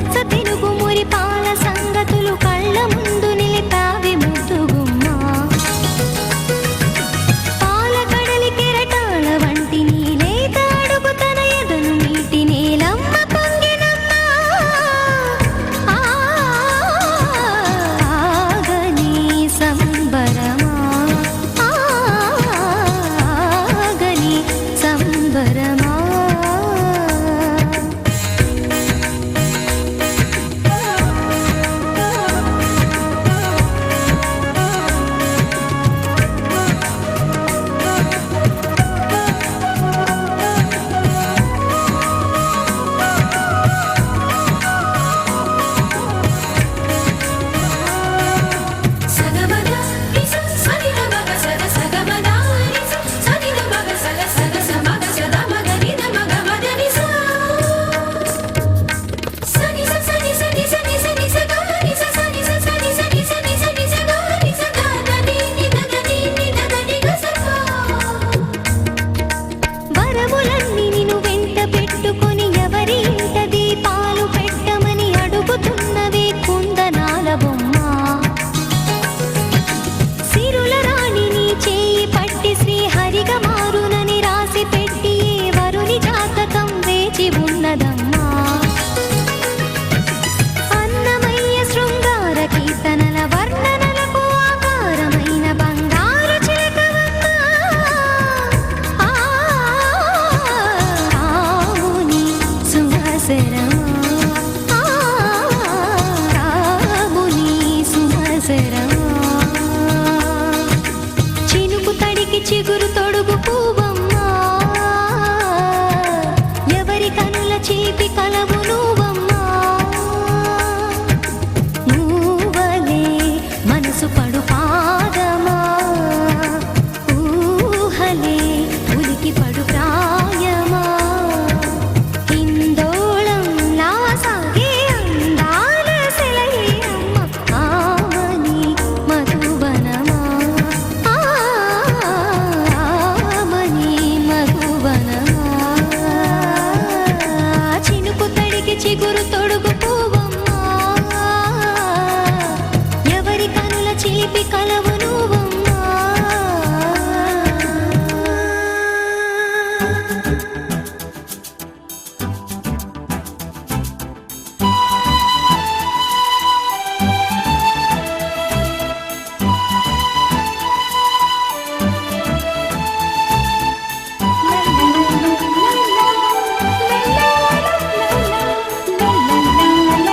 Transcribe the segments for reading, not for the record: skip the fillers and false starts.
పచ్చ తెనుగు మురి పాల సంగతులు కళ్ళ ముందు నిలిపావి ముద్దుగుమ్మ. పాల కడలి కెరటాల వంటి నీలేత అడుగు తన ఎదను మీటి నీలమ్మ పొంగినమ్మ. ఆగని సంబరమా, ఆగని సంబరమా. వరములన్నీ నిన్ను వెంట పెట్టుకొని ఎవరి ఇంట దీపాలు పెట్టమని అడుగుతున్నవే కుందనాల బొమ్మ. సిరుల రాణి నీ చేయి పట్టి శ్రీహరిగా మారునని రాసి పెట్టి ఏ వరుని జాతకం వేచి ఉన్నదమ్మా. అన్నమయ్య శృంగార కీర్తనల వర్ణనలకు ఆకారమైన బంగారు చిలకవమ్మ. రాముని సుమసరమా, రాముని సుమసరమా. చినుకు తడికి చిగురు తొడుగు పూవమ్మా, ఎవరి కనుల చీపి కలవు నువ్వమ్మా. నువ్వలే మనసు పడు పాదమా, ఊహలే ఉలికి పడు ప్రాయమా. హిందోళం నా సాగే అందాల సెలయే అమ్మ. ఆమని మధువనమా, ఆమని మధువనమా. చినుకు తడికి చిగురు తొడుగు పూవమ్మా, ఎవరి కనుల చిలిపి కలవు నువ్వమ్మా. La la la la la la la la la la.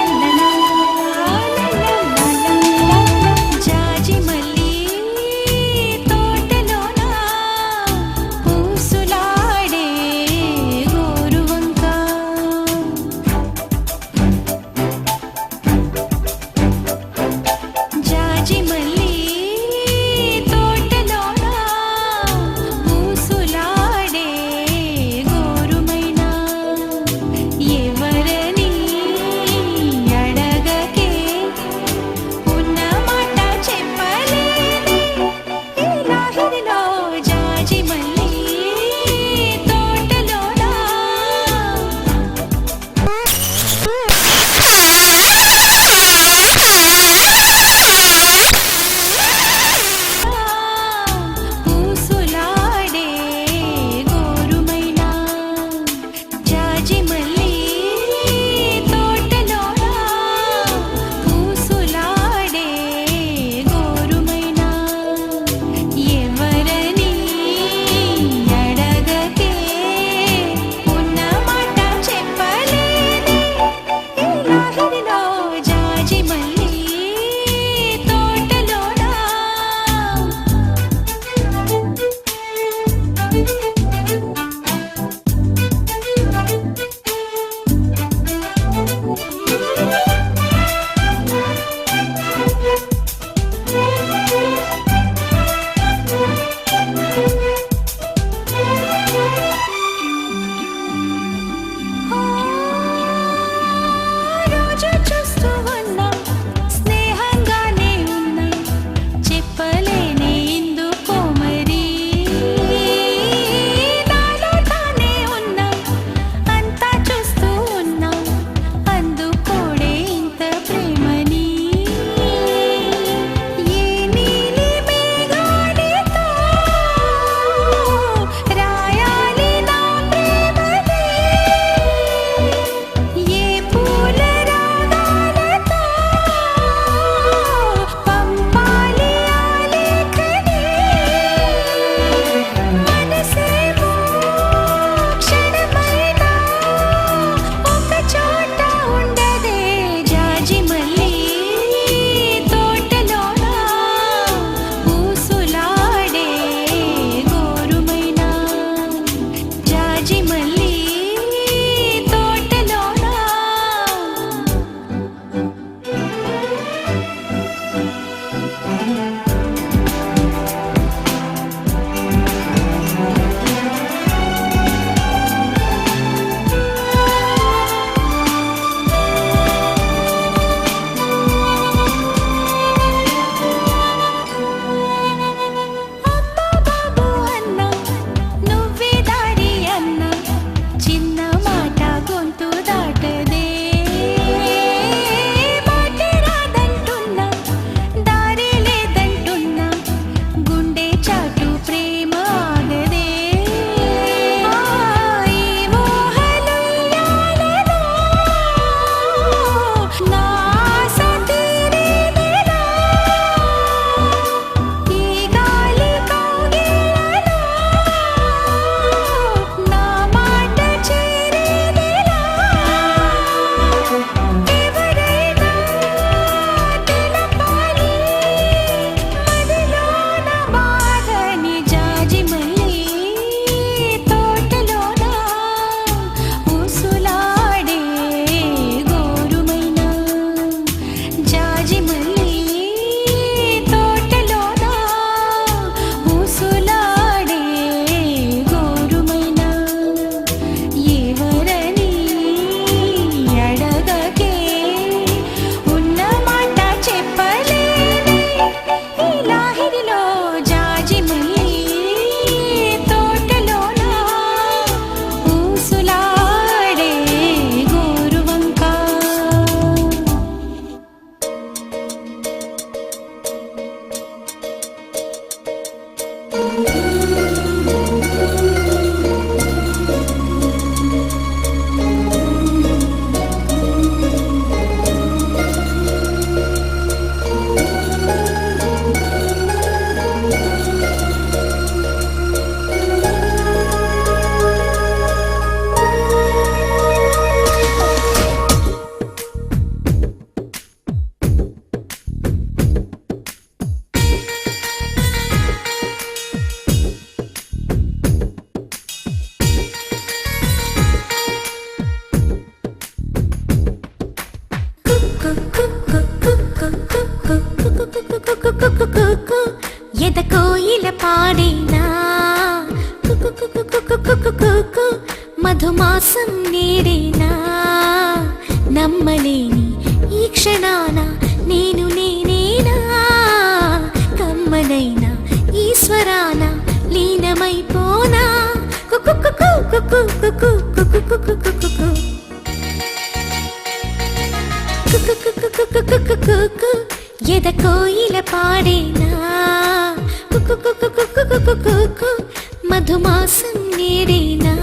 Kuku ఎద కోయిల పాడేనా కుకు మధుమాసం నేడేనా నమ్మలేని ఈ క్షణాన నేను నేనేనా కమ్మనైనా ఈశ్వరాన లీనమైపోనా కుకు కుకు కుకు కుకు కుకు కుకు కుకు ఎద కోయిల పాడేనా కుకు మధుమాసం నేడేనా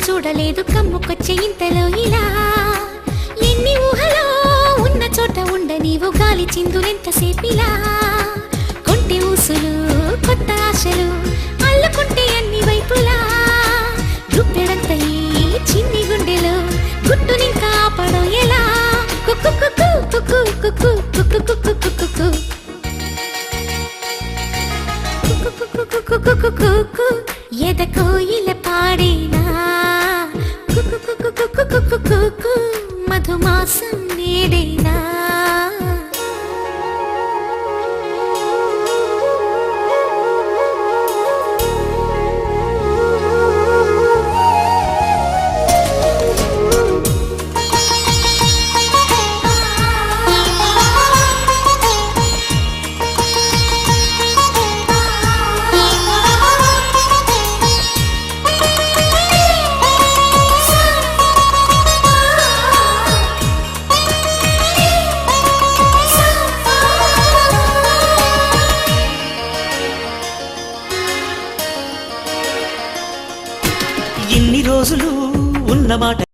చూడలేదు కమ్ముకొచ్చే ఇంతలో ఇలా ఎన్ని ఊహలో ఉన్న చోట ఉండ నీవు గాలి చిందులెంతసేపిలా కొంటి ఊసులు కొత్త ఆశలు అల్లుకుంటే అన్ని వైపులా గుప్పెడంత ఈ చిన్ని గుండెలో గుట్టునింకా ఆపడం ఎలా కుకు కుకు కుకు కుకు కుకు కుకు కుకు ఎద కోయిల పాడేనా కుకు మధుమాసం నేడేనా ఇన్ని రోజులు ఉన్నమాట